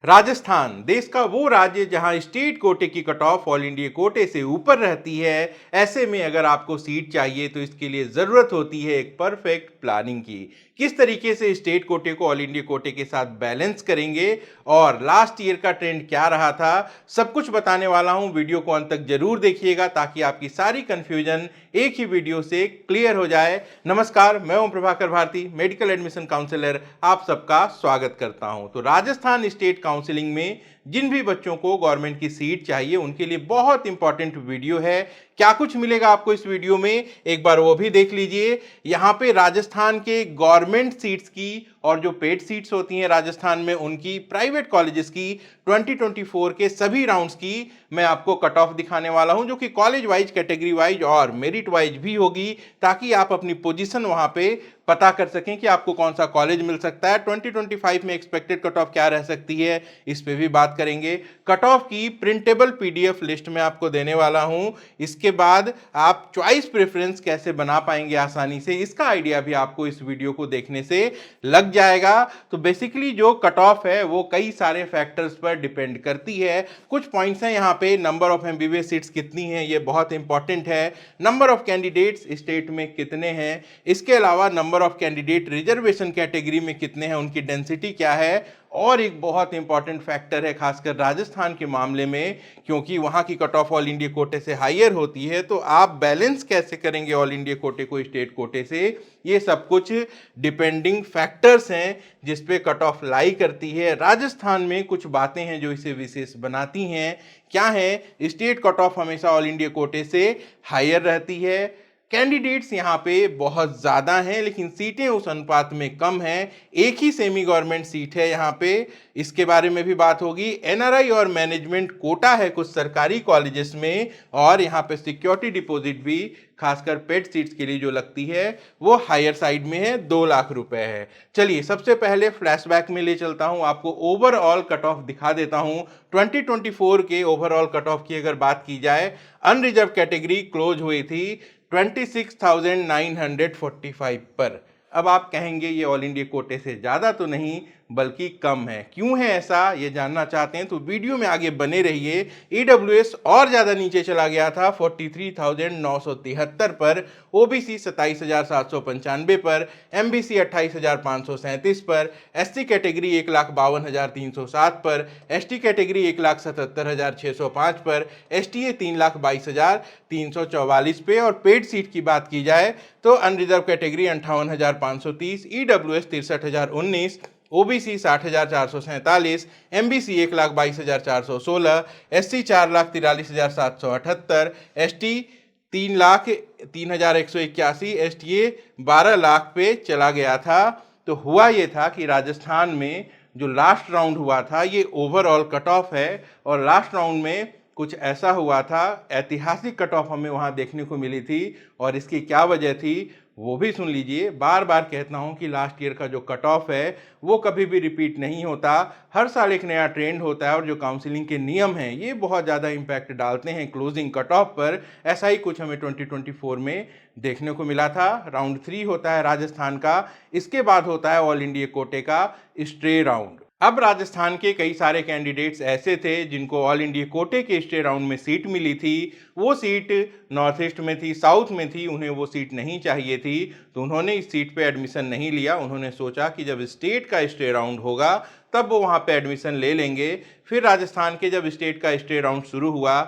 राजस्थान देश का वो राज्य जहां स्टेट कोटे की कट ऑफ ऑल इंडिया कोटे से ऊपर रहती है। ऐसे में अगर आपको सीट चाहिए तो इसके लिए ज़रूरत होती है एक परफेक्ट प्लानिंग की। किस तरीके से स्टेट कोटे को ऑल इंडिया कोटे के साथ बैलेंस करेंगे और लास्ट ईयर का ट्रेंड क्या रहा था, सब कुछ बताने वाला हूं। वीडियो को अंत तक जरूर देखिएगा ताकि आपकी सारी कंफ्यूजन एक ही वीडियो से क्लियर हो जाए। नमस्कार, मैं Om Prabhakar Bharti, medical admission counsellor, आप सबका स्वागत करता हूं। तो राजस्थान स्टेट काउंसलिंग में जिन भी बच्चों को गवर्नमेंट की सीट चाहिए उनके लिए बहुत इंपॉर्टेंट वीडियो है। क्या कुछ मिलेगा आपको इस वीडियो में, एक बार वो भी देख लीजिए। यहाँ पे राजस्थान के गवर्नमेंट सीट्स की और जो पेड सीट्स होती हैं राजस्थान में उनकी, प्राइवेट कॉलेजेस की 2024 के सभी राउंड्स की मैं आपको कट ऑफ दिखाने वाला हूं, जो कि कॉलेज वाइज, कैटेगरी वाइज और मेरिट वाइज भी होगी, ताकि आप अपनी पोजीशन वहां पे पता कर सकें कि आपको कौन सा कॉलेज मिल सकता है। 2025 में एक्सपेक्टेड कट ऑफ क्या रह सकती है, इस पे भी बात करेंगे। कट ऑफ की प्रिंटेबल पीडीएफ लिस्ट में आपको देने वाला हूं। इसके बाद आप चॉइस प्रेफरेंस कैसे बना पाएंगे आसानी से, इसका आइडिया भी आपको इस वीडियो को देखने से लग जाएगा। तो बेसिकली जो कट ऑफ है वो कई सारे फैक्टर्स पर डिपेंड करती है। कुछ पॉइंट्स हैं यहाँ पे, नंबर ऑफ एमबीबीएस सीट्स कितनी हैं ये बहुत इंपॉर्टेंट है, नंबर ऑफ कैंडिडेट्स स्टेट में कितने हैं, इसके अलावा number of candidate reservation category में कितने हैं, उनकी डेंसिटी क्या है, और एक बहुत इंपॉर्टेंट फैक्टर है खासकर राजस्थान के मामले में, क्योंकि वहां की कट ऑफ ऑल इंडिया कोटे से हायर होती है। तो आप बैलेंस कैसे करेंगे ऑल इंडिया कोटे को स्टेट कोटे से, ये सब कुछ डिपेंडिंग फैक्टर्स हैं जिस पे कट ऑफ लाई करती है। राजस्थान में कुछ बातें हैं जो इसे विशेष बनाती हैं। क्या है, स्टेट कट ऑफ हमेशा ऑल इंडिया कोटे से हायर रहती है। कैंडिडेट्स यहाँ पे बहुत ज़्यादा हैं लेकिन सीटें उस अनुपात में कम हैं। एक ही सेमी गवर्नमेंट सीट है यहाँ पे, इसके बारे में भी बात होगी। एनआरआई और मैनेजमेंट कोटा है कुछ सरकारी कॉलेजेस में, और यहाँ पे सिक्योरिटी डिपॉजिट भी खासकर पेड सीट्स के लिए जो लगती है वो हायर साइड में है, 2 लाख रुपए है। चलिए सबसे पहले फ्लैशबैक में ले चलता हूँ, आपको ओवरऑल कट ऑफ दिखा देता हूँ। 2024 के ओवरऑल कट ऑफ की अगर बात की जाए, अनरिजर्व कैटेगरी क्लोज हुई थी 26,945 पर। अब आप कहेंगे ये ऑल इंडिया कोटे से ज़्यादा तो नहीं बल्कि कम है। क्यों है ऐसा, ये जानना चाहते हैं तो वीडियो में आगे बने रहिए। ईडब्ल्यूएस और ज़्यादा नीचे चला गया था 43,973 पर, ओबीसी 27,795 पर, एमबीसी 28,537 पर, एसटी कैटेगरी 1,52,307 पर, एसटी कैटेगरी 1,77,605 पर, एसटीए 3,22,344 पे, और पेड सीट की बात की जाए तो unreserved category 58,530, EWS 63,019, OBC 60,447, MBC 1,22,416, SC 4,43,778, ST 3,03,181, STA 12 lakh पे चला गया था। तो हुआ ये था कि राजस्थान में जो लास्ट राउंड हुआ था ये ओवरऑल कट ऑफ है, और लास्ट राउंड में कुछ ऐसा हुआ था, ऐतिहासिक कट ऑफ हमें वहाँ देखने को मिली थी, और इसकी क्या वजह थी वो भी सुन लीजिए। बार बार कहता हूँ कि लास्ट ईयर का जो कट ऑफ है वो कभी भी रिपीट नहीं होता, हर साल एक नया ट्रेंड होता है, और जो काउंसलिंग के नियम हैं ये बहुत ज़्यादा इम्पैक्ट डालते हैं क्लोजिंग कट ऑफ पर। ऐसा ही कुछ हमें 2024 में देखने को मिला था। राउंड 3 होता है राजस्थान का, इसके बाद होता है ऑल इंडिया कोटे का स्टे राउंड। अब राजस्थान के कई सारे कैंडिडेट्स ऐसे थे जिनको ऑल इंडिया कोटे के स्टे राउंड में सीट मिली थी, वो सीट नॉर्थ ईस्ट में थी, साउथ में थी, उन्हें वो सीट नहीं चाहिए थी, तो उन्होंने इस सीट पे एडमिशन नहीं लिया। उन्होंने सोचा कि जब स्टेट का स्टे राउंड होगा तब वो वहाँ पे एडमिशन ले लेंगे। फिर राजस्थान के जब स्टेट का स्टे राउंड शुरू हुआ,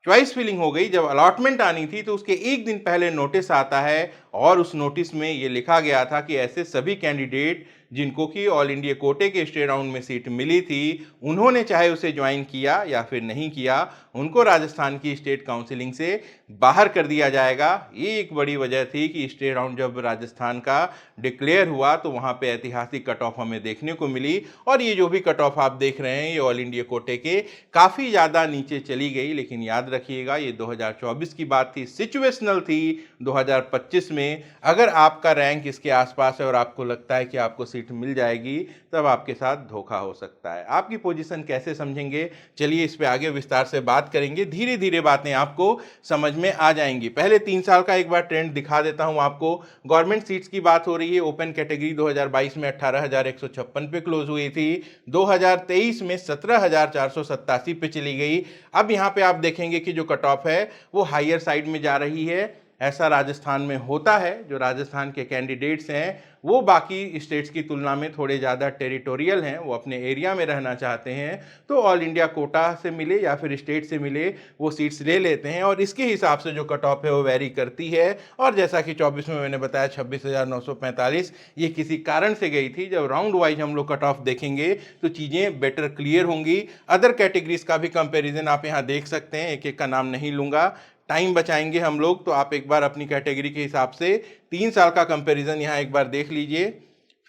चॉइस फिलिंग हो गई, जब अलॉटमेंट आनी थी तो उसके एक दिन पहले नोटिस आता है, और उस नोटिस में ये लिखा गया था कि ऐसे सभी कैंडिडेट जिनको कि ऑल इंडिया कोटे के स्टे राउंड में सीट मिली थी, उन्होंने चाहे उसे ज्वाइन किया या फिर नहीं किया, उनको राजस्थान की स्टेट काउंसलिंग से बाहर कर दिया जाएगा। ये एक बड़ी वजह थी कि स्टे राउंड जब राजस्थान का डिक्लेयर हुआ तो वहाँ पे ऐतिहासिक कट ऑफ हमें देखने को मिली, और ये जो भी कट ऑफ आप देख रहे हैं ये ऑल इंडिया कोटे के काफ़ी ज़्यादा नीचे चली गई। लेकिन याद रखिएगा ये 2024 की बात थी, सिचुएशनल थी। 2025 में अगर आपका रैंक इसके आसपास है और आपको लगता है कि आपको सीट सीट मिल जाएगी तब आपके साथ धोखा हो सकता है। आपकी पोजीशन कैसे समझेंगे, चलिए इस पे आगे विस्तार से बात करेंगे। धीरे धीरे बातें आपको समझ में आ जाएंगी। पहले 3 साल का एक बार ट्रेंड दिखा देता हूं आपको। गवर्नमेंट सीट्स की बात हो रही है। ओपन कैटेगरी 2022 में 18,156 पे क्लोज हुई थी, 2023 में 17,487 पे चली गई। अब यहाँ पे आप देखेंगे कि जो कट ऑफ है वो हायर साइड में जा रही है। ऐसा राजस्थान में होता है। जो राजस्थान के कैंडिडेट्स हैं वो बाकी स्टेट्स की तुलना में थोड़े ज़्यादा टेरिटोरियल हैं, वो अपने एरिया में रहना चाहते हैं, तो ऑल इंडिया कोटा से मिले या फिर स्टेट से मिले वो सीट्स ले लेते हैं और इसके हिसाब से जो कट ऑफ है वो वेरी करती है। और जैसा कि 24 में मैंने बताया 26,945 ये किसी कारण से गई थी। जब राउंड वाइज हम लोग कट ऑफ देखेंगे तो चीज़ें बेटर क्लियर होंगी। अदर कैटेगरीज का भी कंपेरिजन आप यहाँ देख सकते हैं, एक एक का नाम नहीं लूँगा, टाइम बचाएंगे हम लोग, तो आप एक बार अपनी कैटेगरी के हिसाब से 3 साल का कंपैरिजन यहाँ एक बार देख लीजिए,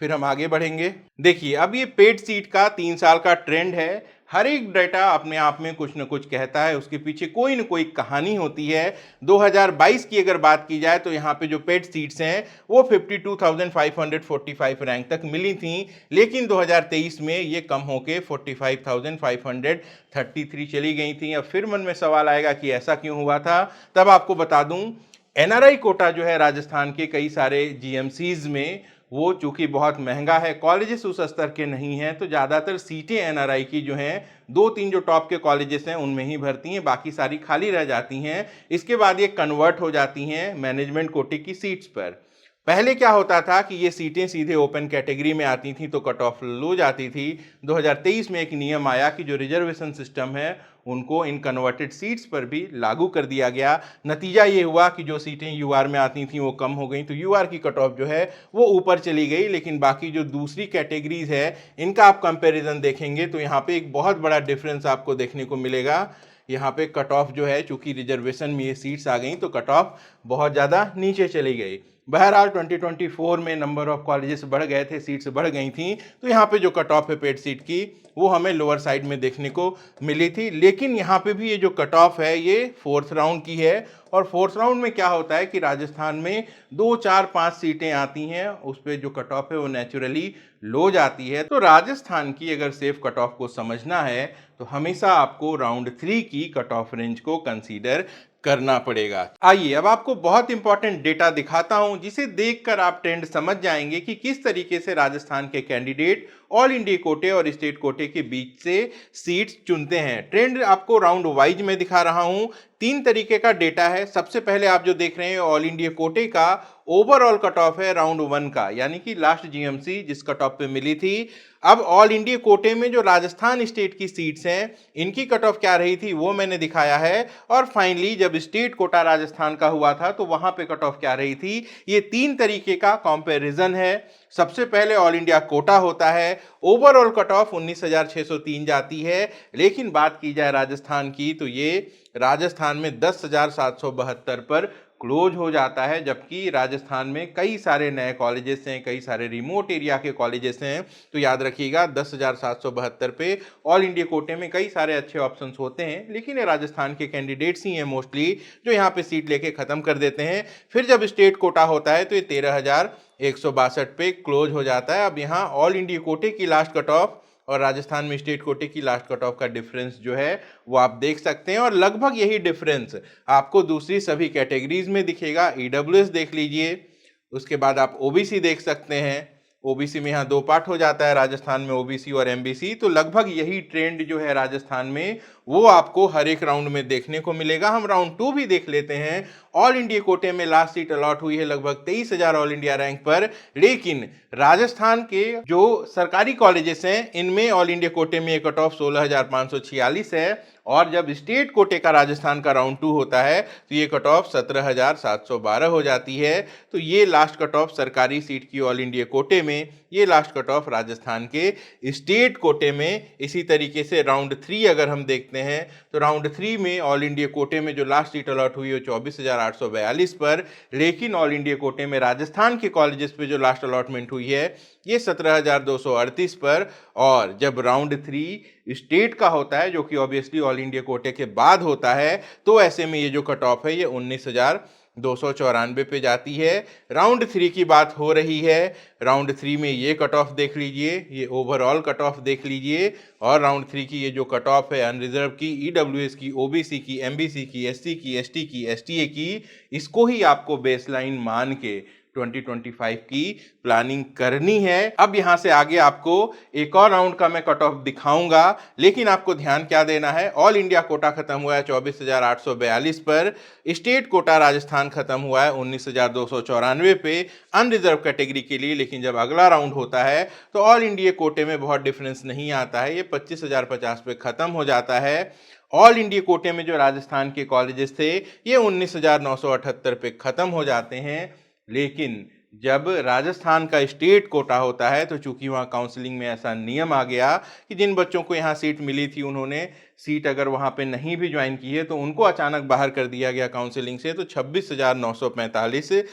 फिर हम आगे बढ़ेंगे। देखिए अब ये पेड सीट का 3 साल का ट्रेंड है। हर एक डेटा अपने आप में कुछ न कुछ कहता है, उसके पीछे कोई न कोई कहानी होती है। 2022 की अगर बात की जाए तो यहाँ पे जो पेड सीट्स हैं वो 52,545 रैंक तक मिली थी, लेकिन 2023 में ये कम होके 45,533 चली गई थी। अब फिर मन में सवाल आएगा कि ऐसा क्यों हुआ था। तब आपको बता दूं, एनआरआई कोटा जो है राजस्थान के कई सारे जीएमसीज में वो चूंकि बहुत महंगा है, कॉलेजेस उस स्तर के नहीं हैं, तो ज़्यादातर सीटें एनआरआई की जो हैं 2-3 जो टॉप के कॉलेजेस हैं उनमें ही भरती हैं, बाकी सारी खाली रह जाती हैं। इसके बाद ये कन्वर्ट हो जाती हैं मैनेजमेंट कोटे की सीट्स पर। पहले क्या होता था कि ये सीटें सीधे ओपन कैटेगरी में आती थी तो कट ऑफ लो जाती थी। 2023 में एक नियम आया कि जो रिजर्वेशन सिस्टम है उनको इन कन्वर्टेड सीट्स पर भी लागू कर दिया गया। नतीजा ये हुआ कि जो सीटें यूआर में आती थी वो कम हो गई, तो यूआर की कट ऑफ जो है वो ऊपर चली गई। लेकिन बाकी जो दूसरी कैटेगरीज है इनका आप कंपैरिजन देखेंगे तो यहाँ पे एक बहुत बड़ा डिफरेंस आपको देखने को मिलेगा। यहाँ पे कट ऑफ जो है, चूंकि रिजर्वेशन में ये सीट्स आ गई तो कट ऑफ बहुत ज़्यादा नीचे चली गई। बहरहाल 2024 में नंबर ऑफ कॉलेजेस बढ़ गए थे, सीट्स बढ़ गई थी, तो यहाँ पे जो कट ऑफ है पेड सीट की वो हमें लोअर साइड में देखने को मिली थी। लेकिन यहाँ पे भी ये जो कट ऑफ है ये 4th राउंड की है, और 4th राउंड में क्या होता है कि राजस्थान में 2, 4, 5 सीटें आती हैं, उस पर जो कट ऑफ है वो नेचुरली लो जाती है। तो राजस्थान की अगर सेफ कट ऑफ को समझना है तो हमेशा आपको राउंड 3 की कट ऑफ रेंज को कंसीडर करना पड़ेगा। आइए अब आपको बहुत इंपॉर्टेंट डेटा दिखाता हूं जिसे देखकर आप ट्रेंड समझ जाएंगे कि किस तरीके से राजस्थान के कैंडिडेट ऑल इंडिया कोटे और स्टेट कोटे के बीच से सीट्स चुनते हैं। ट्रेंड आपको राउंड वाइज में दिखा रहा हूं। 3 तरीके का डेटा है। सबसे पहले आप जो देख रहे हैं ऑल इंडिया कोटे का ओवरऑल कट ऑफ है राउंड 1 का, यानी कि लास्ट जीएमसी जिस कट ऑफ पे मिली थी। अब ऑल इंडिया कोटे में जो राजस्थान स्टेट की सीट्स हैं इनकी कट ऑफ क्या रही थी वो मैंने दिखाया है। और फाइनली जब स्टेट कोटा राजस्थान का हुआ था तो वहां पे कट ऑफ क्या रही थी। ये 3 तरीके का कंपैरिजन है। सबसे पहले ऑल इंडिया कोटा होता है, ओवरऑल कट ऑफ 19,603 जाती है, लेकिन बात की जाए राजस्थान की तो ये राजस्थान में 10,772 पर क्लोज हो जाता है। जबकि राजस्थान में कई सारे नए कॉलेजेस हैं, कई सारे रिमोट एरिया के कॉलेजेस हैं, तो याद रखिएगा 10,772 पे ऑल इंडिया कोटे में कई सारे अच्छे ऑप्शंस होते हैं, लेकिन ये राजस्थान के कैंडिडेट्स ही हैं मोस्टली जो यहाँ पे सीट लेके ख़त्म कर देते हैं। फिर जब स्टेट कोटा होता है तो ये 13,162 पे क्लोज हो जाता है। अब यहाँ ऑल इंडिया कोटे की लास्ट कट ऑफ और राजस्थान में स्टेट कोटे की लास्ट कट ऑफ का डिफरेंस जो है वो आप देख सकते हैं, और लगभग यही डिफरेंस आपको दूसरी सभी कैटेगरीज में दिखेगा। ईडब्ल्यूएस देख लीजिए, उसके बाद आप ओबीसी देख सकते हैं। ओबीसी में यहाँ 2 पार्ट हो जाता है, राजस्थान में ओबीसी और एमबीसी, तो लगभग यही ट्रेंड जो है राजस्थान में वो आपको हर एक राउंड में देखने को मिलेगा। हम राउंड 2 भी देख लेते हैं। ऑल इंडिया कोटे में लास्ट सीट अलॉट हुई है लगभग 23,000 ऑल इंडिया रैंक पर, लेकिन राजस्थान के जो सरकारी कॉलेजेस हैं इनमें ऑल इंडिया कोटे में कट ऑफ 16,546 है, और जब स्टेट कोटे का राजस्थान का राउंड 2 होता है तो ये कट ऑफ 17,712 हो जाती है। तो ये लास्ट कट ऑफ सरकारी सीट की ऑल इंडिया कोटे में, ये लास्ट कट ऑफ राजस्थान के स्टेट कोटे में। इसी तरीके से राउंड 3 अगर हम देखते हैं तो राउंड 3 में ऑल इंडिया कोटे में जो लास्ट सीट अलॉट हुई है 24,842 पर, लेकिन ऑल इंडिया कोटे में राजस्थान के कॉलेजेस पे जो लास्ट अलॉटमेंट हुई है ये 17,238 पर। और जब राउंड 3 स्टेट का होता है जो कि ऑब्वियसली ऑल इंडिया कोटे के बाद होता है, तो ऐसे में ये जो कट ऑफ है ये 294 पे जाती है। राउंड 3 की बात हो रही है। राउंड 3 में ये कट ऑफ देख लीजिए, ये ओवरऑल कट ऑफ देख लीजिए और राउंड 3 की ये जो कट ऑफ है अनरिजर्व की, ईडब्ल्यूएस की, ओबीसी की, एमबीसी की, एससी की, एसटी की, एसटीए की, इसको ही आपको बेसलाइन मान के 2025 की प्लानिंग करनी है। अब यहां से आगे आपको एक और राउंड का मैं कट ऑफ दिखाऊंगा, लेकिन आपको ध्यान क्या देना है, ऑल इंडिया कोटा खत्म हुआ है 24,842 पर, स्टेट कोटा राजस्थान खत्म हुआ है 19,294 पे अनरिजर्व कैटेगरी के लिए। लेकिन जब अगला राउंड होता है तो ऑल इंडिया कोटे में बहुत डिफरेंस नहीं आता है, ये 25,050 पे खत्म हो जाता है। ऑल इंडिया कोटे में जो राजस्थान के कॉलेजेस थे ये 19,978 पे खत्म हो जाते हैं। लेकिन जब राजस्थान का स्टेट कोटा होता है तो चूंकि वहाँ काउंसलिंग में ऐसा नियम आ गया कि जिन बच्चों को यहाँ सीट मिली थी उन्होंने सीट अगर वहाँ पे नहीं भी ज्वाइन की है तो उनको अचानक बाहर कर दिया गया काउंसलिंग से। तो 26,945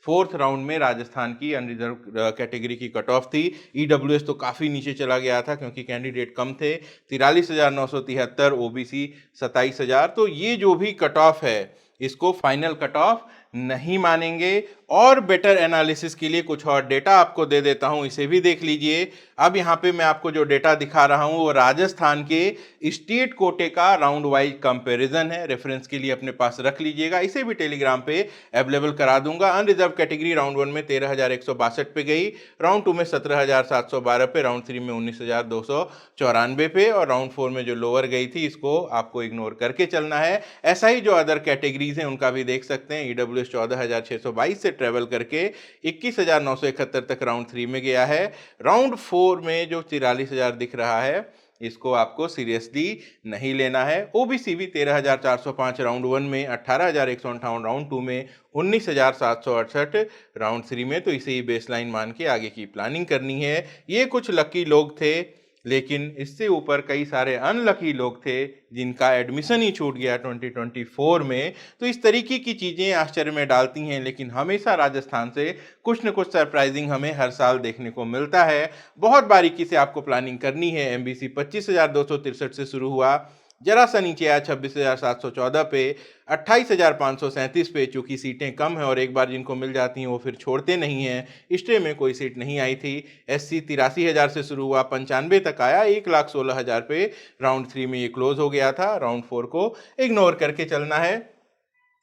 फोर्थ राउंड में राजस्थान की अनरिजर्व कैटेगरी की कट ऑफ थी। ईडब्ल्यूएस तो काफ़ी नीचे चला गया था क्योंकि कैंडिडेट कम थे, 43,973, ओबीसी 27,000। तो ये जो भी कट ऑफ है इसको फाइनल कट ऑफ नहीं मानेंगे। और बेटर एनालिसिस के लिए कुछ और डेटा आपको दे देता हूं, इसे भी देख लीजिए। अब यहां पे मैं आपको जो डेटा दिखा रहा हूं वो राजस्थान के स्टेट कोटे का राउंड वाइज कंपैरिजन है, रेफरेंस के लिए अपने पास रख लीजिएगा। इसे भी टेलीग्राम पे अवेलेबल करा दूंगा। अनरिजर्व कैटेगरी राउंड 1 में 13,162 पे गई, राउंड 2 में 17,712 पे, राउंड 3 में 19,294 पे और राउंड 4 में जो लोअर गई थी इसको आपको इग्नोर करके चलना है। ऐसा ही जो अदर कैटेगरीज हैं उनका भी देख सकते हैं। ईडब्ल्यूएस 14,622 से ट्रेवल करके 21,971 तक राउंड 3 में गया है। राउंड 4 में जो 43,000 दिख रहा है इसको आपको सीरियसली नहीं लेना है। ओबीसी भी 13,405 राउंड 1 में, 18,158 राउंड 2 में, 19,768 राउंड 3 में। तो इसे ही बेसलाइन मान के आगे की प्लानिंग करनी है। ये कुछ लकी लोग थे, लेकिन इससे ऊपर कई सारे अनलकी लोग थे जिनका एडमिशन ही छूट गया 2024 में। तो इस तरीके की चीज़ें आश्चर्य में डालती हैं, लेकिन हमेशा राजस्थान से कुछ न कुछ सरप्राइजिंग हमें हर साल देखने को मिलता है। बहुत बारीकी से आपको प्लानिंग करनी है। एमबीसी 25,263 से शुरू हुआ, जरा सा नीचे आया 26,714 पे, 28,537 पे। चूंकि सीटें कम हैं और एक बार जिनको मिल जाती हैं वो फिर छोड़ते नहीं हैं, स्टे में कोई सीट नहीं आई थी। एससी 83,000 से शुरू हुआ, 95 तक आया, 1,16,000 पे राउंड 3 में ये क्लोज हो गया था। राउंड 4 को इग्नोर करके चलना है।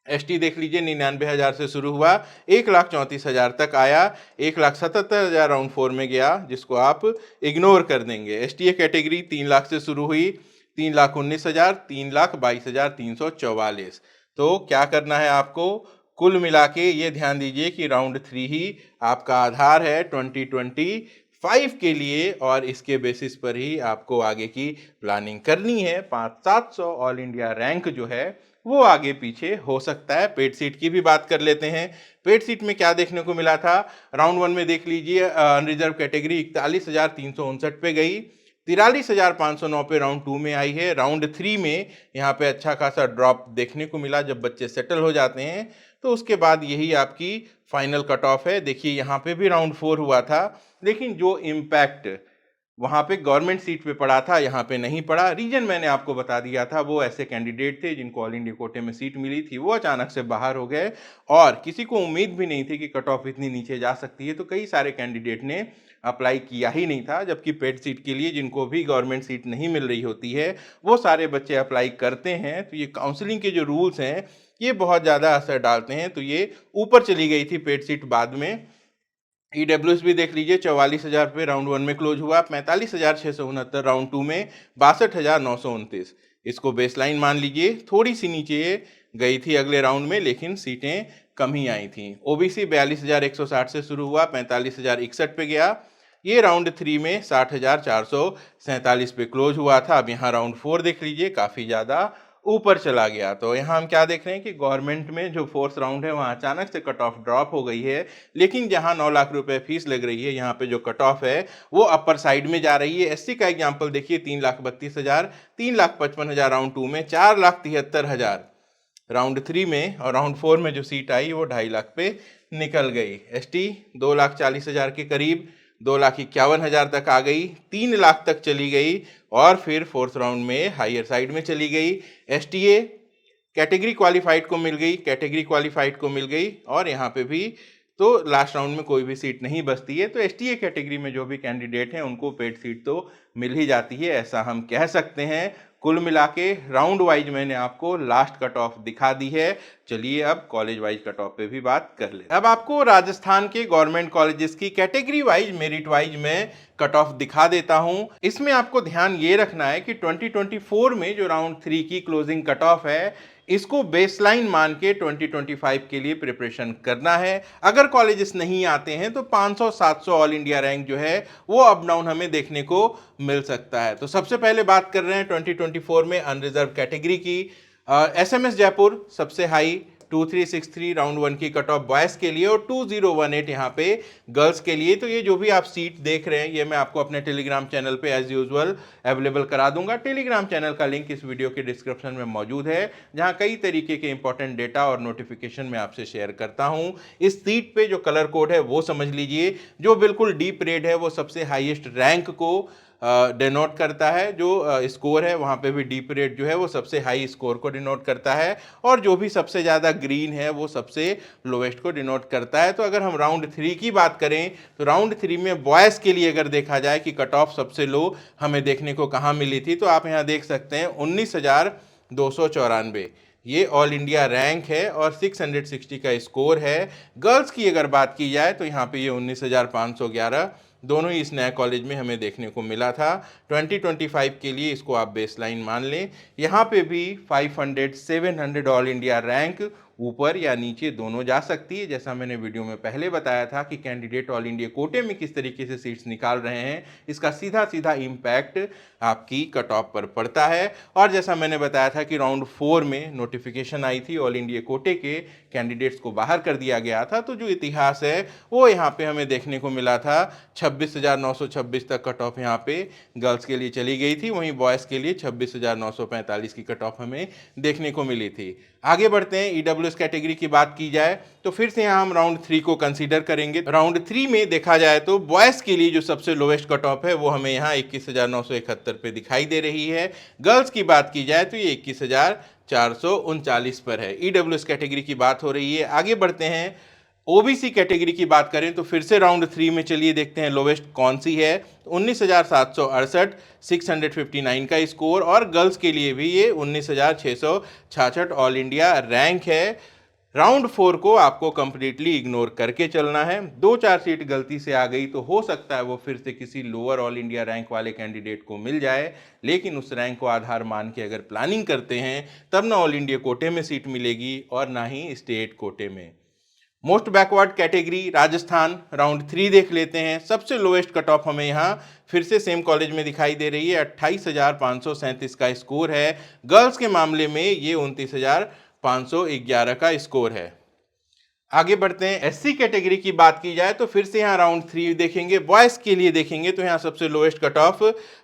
एसटी देख लीजिए, 99,000 से शुरू हुआ, 1,34,000 तक आया, 1,77,000 राउंड 4 में गया, जिसको आप इग्नोर कर देंगे। एसटीए कैटेगरी 3 लाख से शुरू हुई, 3,19,000, 3,22,344। तो क्या करना है आपको, कुल मिला के ये ध्यान दीजिए कि राउंड 3 ही आपका आधार है 2025 के लिए और इसके बेसिस पर ही आपको आगे की प्लानिंग करनी है। 500-700 ऑल इंडिया रैंक जो है वो आगे पीछे हो सकता है। पेड सीट की भी बात कर लेते हैं। पेड सीट में क्या देखने को मिला था, राउंड 1 में देख लीजिए, अनरिजर्व कैटेगरी 41,359 पे गई, 43,509 पे राउंड 2 में आई है। राउंड 3 में यहाँ पे अच्छा खासा ड्रॉप देखने को मिला। जब बच्चे सेटल हो जाते हैं तो उसके बाद यही आपकी फाइनल कट ऑफ है। देखिए यहाँ पे भी राउंड 4 हुआ था, लेकिन जो इम्पैक्ट वहाँ पे गवर्नमेंट सीट पे पड़ा था यहाँ पे नहीं पड़ा। रीजन मैंने आपको बता दिया था, वो ऐसे कैंडिडेट थे जिनको ऑल इंडिया कोटे में सीट मिली थी, वो अचानक से बाहर हो गए और किसी को उम्मीद भी नहीं थी कि कट ऑफ इतनी नीचे जा सकती है। तो कई सारे कैंडिडेट ने अप्लाई किया ही नहीं था, जबकि पेड सीट के लिए जिनको भी गवर्नमेंट सीट नहीं मिल रही होती है वो सारे बच्चे अप्लाई करते हैं। तो ये काउंसलिंग के जो रूल्स हैं ये बहुत ज़्यादा असर डालते हैं। तो ये ऊपर चली गई थी पेड सीट बाद में। ईडब्ल्यूएस भी देख लीजिए, 44,000 पे राउंड 1 में क्लोज हुआ, 45,669 राउंड 2 में, 62,929। इसको बेसलाइन मान लीजिए। थोड़ी सी नीचे गई थी अगले राउंड में, लेकिन सीटें कम ही आई थी। ओबीसी 42,160 से शुरू हुआ, 45,061 पे गया। ये राउंड 3 में 60,447 पे क्लोज हुआ था। अब यहाँ राउंड 4 देख लीजिए, काफ़ी ज़्यादा ऊपर चला गया। तो यहाँ हम क्या देख रहे हैं कि गवर्नमेंट में जो फोर्थ राउंड है वहाँ अचानक से कट ऑफ ड्रॉप हो गई है, लेकिन जहाँ 9 लाख रुपए फीस लग रही है यहाँ पे जो कट ऑफ है वो अपर साइड में जा रही है। एससी का एग्जांपल देखिए, 3,32,000, 3,55,000 राउंड 2 में, 4,73,000 राउंड 3 में और राउंड 4 में जो सीट आई वो 2.5 लाख पे निकल गई। एसटी 2,40,000 के करीब, 2,51,000 तक आ गई, 3 लाख तक चली गई और फिर फोर्थ राउंड में हायर साइड में चली गई। एसटीए कैटेगरी क्वालिफाइड को मिल गई, कैटेगरी क्वालिफाइड को मिल गई, और यहाँ पे भी तो लास्ट राउंड में कोई भी सीट नहीं बचती है। तो एसटीए कैटेगरी में जो भी कैंडिडेट हैं उनको पेड सीट तो मिल ही जाती है, ऐसा हम कह सकते हैं। कुल मिला के राउंड वाइज मैंने आपको लास्ट कट ऑफ दिखा दी है। चलिए अब कॉलेज वाइज कट ऑफ पे भी बात कर ले। अब आपको राजस्थान के गवर्नमेंट कॉलेजेस की कैटेगरी वाइज मेरिट वाइज में कट ऑफ दिखा देता हूं। इसमें आपको ध्यान ये रखना है कि 2024 में जो राउंड 3 की क्लोजिंग कट ऑफ है, इसको बेसलाइन मान के 2025 के लिए प्रिपरेशन करना है। अगर कॉलेजेस नहीं आते हैं तो 500-700 ऑल इंडिया रैंक जो है वो अप डाउन हमें देखने को मिल सकता है। तो सबसे पहले बात कर रहे हैं 2024 में अनरिजर्व कैटेगरी की। एसएमएस जयपुर सबसे हाई 2363 राउंड 1 की कट ऑफ बॉयज के लिए और 2018 यहाँ पे गर्ल्स के लिए। तो ये जो भी आप सीट देख रहे हैं ये मैं आपको अपने टेलीग्राम चैनल पे एज यूजुअल अवेलेबल करा दूंगा। टेलीग्राम चैनल का लिंक इस वीडियो के डिस्क्रिप्शन में मौजूद है, जहाँ कई तरीके के इंपॉर्टेंट डेटा और नोटिफिकेशन मैं आपसे शेयर करता हूँ। इस सीट पे जो कलर कोड है वो समझ लीजिए, जो बिल्कुल डीप रेड है वो सबसे हाईएस्ट रैंक को डिनोट करता है। जो स्कोर है वहाँ पे भी डीप रेड जो है वो सबसे हाई स्कोर को डिनोट करता है, और जो भी सबसे ज़्यादा ग्रीन है वो सबसे लोवेस्ट को डिनोट करता है। तो अगर हम राउंड 3 की बात करें तो राउंड 3 में बॉयज़ के लिए अगर देखा जाए कि कट ऑफ सबसे लो हमें देखने को कहाँ मिली थी, तो आप यहाँ देख सकते हैं 19,294 ये ऑल इंडिया रैंक है और 660 का स्कोर है। गर्ल्स की अगर बात की जाए तो यहाँ पे ये 19,511 दोनों ही इस नए कॉलेज में हमें देखने को मिला था। 2025 के लिए इसको आप बेसलाइन मान लें। यहाँ पे भी 500-700 ऑल इंडिया रैंक ऊपर या नीचे दोनों जा सकती है। जैसा मैंने वीडियो में पहले बताया था कि कैंडिडेट ऑल इंडिया कोटे में किस तरीके से सीट्स निकाल रहे हैं, इसका सीधा सीधा इम्पैक्ट आपकी कट ऑफ पर पड़ता है। और जैसा मैंने बताया था कि राउंड 4 में नोटिफिकेशन आई थी, ऑल इंडिया कोटे के कैंडिडेट्स को बाहर कर दिया गया था। तो जो इतिहास है वो यहाँ पे हमें देखने को मिला था। 26,926 तक कट ऑफ यहाँ पे गर्ल्स के लिए चली गई थी, वहीं बॉयज़ के लिए 26,945 की कट ऑफ हमें देखने को मिली थी। आगे बढ़ते हैं, ईडब्ल्यूएस कैटेगरी की बात की जाए तो फिर से यहाँ हम राउंड 3 को कंसीडर करेंगे। राउंड 3 में देखा जाए तो बॉयज़ के लिए जो सबसे लोवेस्ट कट ऑफ है वो हमें यहाँ 21,971 पे दिखाई दे रही है। गर्ल्स की बात की जाए तो ये 21,439 पर है। ईडब्ल्यूएस कैटेगरी की बात हो रही है। आगे बढ़ते हैं, ओबीसी कैटेगरी की बात करें तो फिर से राउंड 3 में चलिए देखते हैं लोवेस्ट कौन सी है। 19,768 659 का स्कोर, और गर्ल्स के लिए भी ये 19,666 ऑल इंडिया रैंक है। राउंड 4 को आपको कंप्लीटली इग्नोर करके चलना है। 2-4 सीट गलती से आ गई तो हो सकता है वो फिर से किसी लोअर ऑल इंडिया रैंक वाले कैंडिडेट को मिल जाए, लेकिन उस रैंक को आधार मान के अगर प्लानिंग करते हैं तब ना ऑल इंडिया कोटे में सीट मिलेगी और ना ही स्टेट कोटे में। Most backward category Rajasthan, round 3 देख लेते हैं। सबसे लोएस्ट कट ऑफ हमें यहाँ फिर से सेम कॉलेज में दिखाई दे रही है। 28,537 का स्कोर है। गर्ल्स के मामले में ये 29,511 का स्कोर है। आगे बढ़ते हैं, एससी कैटेगरी की बात की जाए तो फिर से यहाँ राउंड 3 देखेंगे। बॉयज़ के लिए देखेंगे तो यहाँ सबसे लोएस्ट कट ऑफ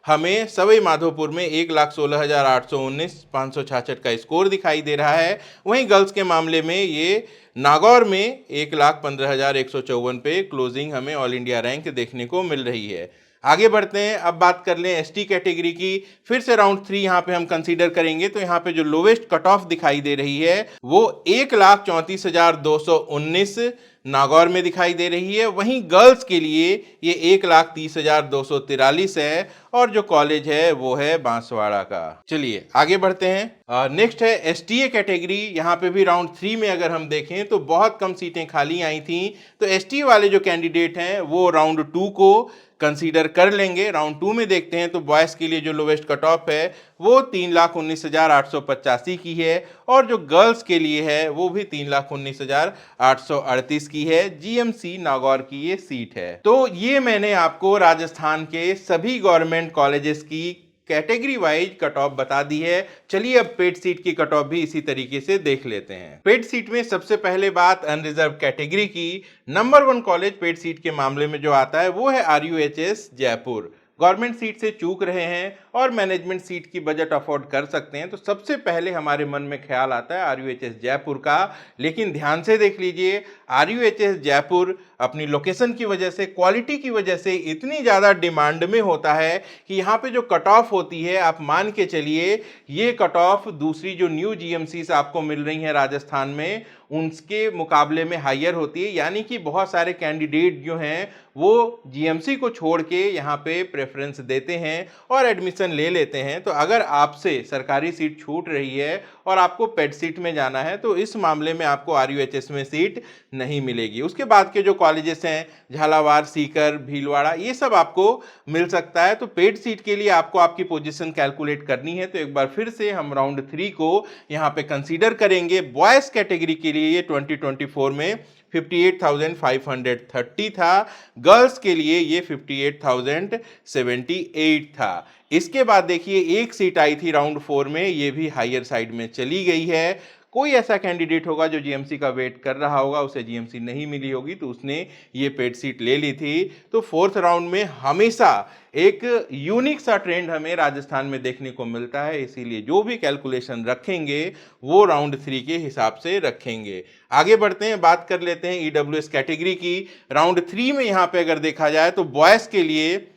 हमें सवाई माधोपुर में 1,16,819 566 का स्कोर दिखाई दे रहा है। वहीं गर्ल्स के मामले में ये नागौर में 1,15,154 पे क्लोजिंग हमें ऑल इंडिया रैंक देखने को मिल रही है। आगे बढ़ते हैं, अब बात कर लें एसटी कैटेगरी की। फिर से राउंड 3 यहाँ पे हम कंसीडर करेंगे तो यहाँ पे जो लोवेस्ट कट ऑफ दिखाई दे रही है वो 1,34,219 नागौर में दिखाई दे रही है। वहीं गर्ल्स के लिए ये 1,30,243 है, और जो कॉलेज है वो है बांसवाड़ा का। चलिए आगे बढ़ते हैं, नेक्स्ट है एसटीए कैटेगरी। यहाँ पे भी राउंड 3 में अगर हम देखें तो बहुत कम सीटें खाली आई थी। तो एसटीए वाले जो कैंडिडेट हैं वो राउंड 2 को कंसीडर कर लेंगे। राउंड 2 में देखते हैं तो बॉयज़ के लिए जो लोवेस्ट कट ऑफ है वो 3,19,885 की है, और जो गर्ल्स के लिए है वो भी 3,19,838 की है। जीएमसी नागौर की ये सीट है। तो ये मैंने आपको राजस्थान के सभी गवर्नमेंट कॉलेजेस की कैटेगरी वाइज कट ऑफ बता दी है। चलिए अब पेड सीट की कट ऑफ भी इसी तरीके से देख लेते हैं। पेड सीट में सबसे पहले बात अनरिजर्व कैटेगरी की। नंबर 1 कॉलेज पेड सीट के मामले में जो आता है वो है आरयूएचएस जयपुर। गवर्नमेंट सीट से चूक रहे हैं और मैनेजमेंट सीट की बजट अफोर्ड कर सकते हैं, तो सबसे पहले हमारे मन में ख्याल आता है RUHS जयपुर का। लेकिन ध्यान से देख लीजिए, RUHS जयपुर अपनी लोकेशन की वजह से, क्वालिटी की वजह से इतनी ज़्यादा डिमांड में होता है कि यहाँ पे जो कट ऑफ होती है, आप मान के चलिए ये कट ऑफ दूसरी जो न्यू GMCs आपको मिल रही हैं राजस्थान में उनके मुकाबले में हायर होती है। यानी कि बहुत सारे कैंडिडेट जो हैं वो GMC को छोड़ के यहाँ पे प्रेफरेंस देते हैं और एडमिशन ले लेते हैं। तो अगर आपसे सरकारी सीट छूट रही है और आपको पेड सीट में जाना है तो इस मामले में आपको RUHS में सीट नहीं मिलेगी। उसके बाद के जो कॉलेजेस हैं झालावाड़, सीकर, भीलवाड़ा, ये सब आपको मिल सकता है। तो पेड सीट के लिए आपको आपकी पोजीशन कैलकुलेट करनी है। तो एक बार फिर से हम राउंड 3 को यहाँ पे कंसीडर करेंगे। बॉयज कैटेगरी के लिए ये 2024 में 58,530 था, गर्ल्स के लिए ये 58,078 था। इसके बाद देखिए एक सीट आई थी राउंड 4 में, ये भी हायर साइड में चली गई है। कोई ऐसा कैंडिडेट होगा जो GMC का वेट कर रहा होगा, उसे GMC नहीं मिली होगी तो उसने ये पेड सीट ले ली थी। तो फोर्थ राउंड में हमेशा एक यूनिक सा ट्रेंड हमें राजस्थान में देखने को मिलता है, इसीलिए जो भी कैलकुलेशन रखेंगे वो राउंड 3 के हिसाब से रखेंगे। आगे बढ़ते हैं, बात कर लेते हैं EWS कैटेगरी की। राउंड 3 में यहाँ पे अगर देखा जाए तो बॉयज के लिए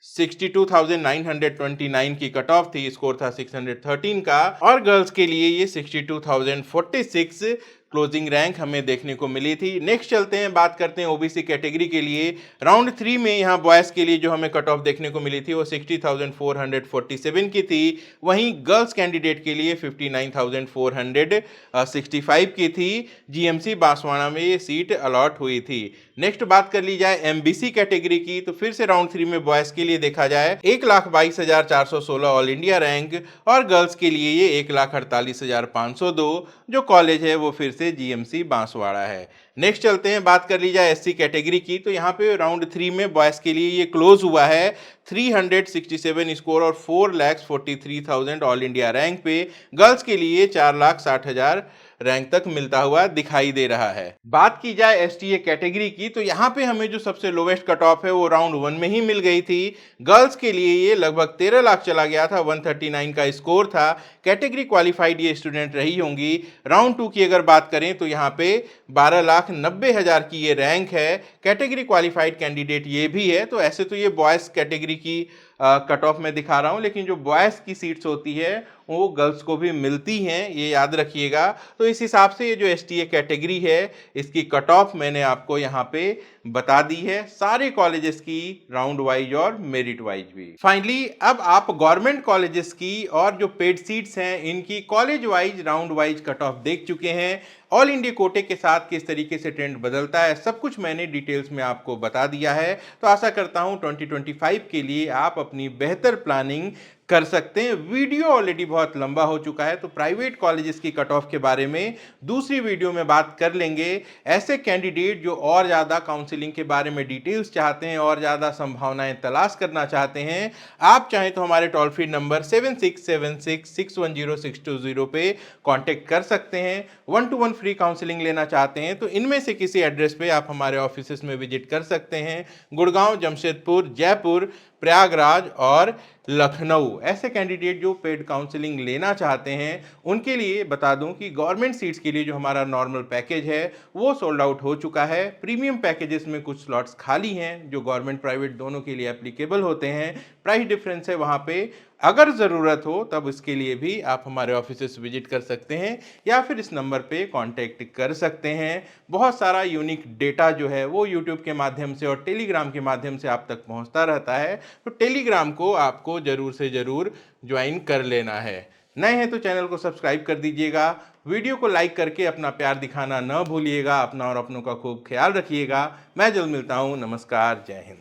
62,929 की कट ऑफ थी, स्कोर था 613 का, और गर्ल्स के लिए ये 62,046 क्लोजिंग रैंक हमें देखने को मिली थी। नेक्स्ट चलते हैं, बात करते हैं OBC कैटेगरी के लिए। राउंड 3 में यहाँ बॉयज के लिए जो हमें कट ऑफ देखने को मिली थी वो 60,447 की थी, वहीं गर्ल्स कैंडिडेट के लिए 59,465 की थी। GMC बांसवाड़ा में ये सीट अलॉट हुई थी। नेक्स्ट बात कर ली जाए MBC कैटेगरी की, तो फिर से राउंड 3 में बॉयज के लिए देखा जाए 1,22,416 ऑल इंडिया रैंक, और गर्ल्स के लिए ये 1,48,502 जो कॉलेज है वो फिर से GMC बांसवाड़ा है। नेक्स्ट चलते हैं, बात कर ली जाए SC कैटेगरी की, तो यहाँ पे राउंड 3 में बॉयज के लिए ये क्लोज हुआ है 367 स्कोर और 4,43,000 ऑल इंडिया रैंक पे। गर्ल्स के लिए 4,60,000 रैंक तक मिलता हुआ दिखाई दे रहा है। बात की जाए STA कैटेगरी की, तो यहाँ पे हमें जो सबसे लोवेस्ट कट ऑफ है वो राउंड 1 में ही मिल गई थी। गर्ल्स के लिए ये लगभग 13 लाख चला गया था, 139 का स्कोर था। कैटेगरी क्वालिफाइड ये स्टूडेंट रही होंगी। राउंड 2 की अगर बात करें तो यहाँ पे 12,90,000 की ये रैंक है। कैटेगरी क्वालिफाइड कैंडिडेट ये भी है। तो ऐसे तो ये बॉयज कैटेगरी की कट ऑफ में दिखा रहा हूं, लेकिन जो बॉयज की सीट्स होती है वो गर्ल्स को भी मिलती हैं, ये याद रखिएगा। तो इस हिसाब से ये जो STA कैटेगरी है इसकी कट ऑफ मैंने आपको यहाँ पे बता दी है, सारे कॉलेजेस की राउंड वाइज और मेरिट वाइज भी। फाइनली अब आप गवर्नमेंट कॉलेजेस की और जो पेड सीट्स हैं इनकी college wise round wise cut off देख चुके हैं। ऑल इंडिया कोटे के साथ किस तरीके से ट्रेंड बदलता है सब कुछ मैंने डिटेल्स में आपको बता दिया है। तो आशा करता हूं 2025 के लिए आप अपनी बेहतर प्लानिंग कर सकते हैं। वीडियो ऑलरेडी बहुत लंबा हो चुका है, तो प्राइवेट कॉलेजेस की कट ऑफ के बारे में दूसरी वीडियो में बात कर लेंगे। ऐसे कैंडिडेट जो और ज़्यादा काउंसलिंग के बारे में डिटेल्स चाहते हैं और ज़्यादा संभावनाएं तलाश करना चाहते हैं, आप चाहें तो हमारे टोल फ्री नंबर 7676610620 पे कांटेक्ट कर सकते हैं। 1-to-1 फ्री काउंसलिंग लेना चाहते हैं तो इनमें से किसी एड्रेस पे आप हमारे ऑफिस में विजिट कर सकते हैं। गुड़गांव, जमशेदपुर, जयपुर, प्रयागराज और लखनऊ। ऐसे कैंडिडेट जो पेड काउंसलिंग लेना चाहते हैं उनके लिए बता दूं कि गवर्नमेंट सीट्स के लिए जो हमारा नॉर्मल पैकेज है वो सोल्ड आउट हो चुका है। प्रीमियम पैकेजेस में कुछ स्लॉट्स खाली हैं जो गवर्नमेंट प्राइवेट दोनों के लिए एप्लीकेबल होते हैं। प्राइस डिफरेंस है वहाँ पे, अगर ज़रूरत हो तब इसके लिए भी आप हमारे ऑफिस विजिट कर सकते हैं या फिर इस नंबर पे कांटेक्ट कर सकते हैं। बहुत सारा यूनिक डेटा जो है वो यूट्यूब के माध्यम से और टेलीग्राम के माध्यम से आप तक पहुंचता रहता है, तो टेलीग्राम को आपको ज़रूर से ज़रूर ज्वाइन कर लेना है। नए हैं तो चैनल को सब्सक्राइब कर दीजिएगा, वीडियो को लाइक करके अपना प्यार दिखाना न भूलिएगा। अपना और अपनों का खूब ख्याल रखिएगा। मैं जल्द मिलता हूँ। नमस्कार, जय हिंद।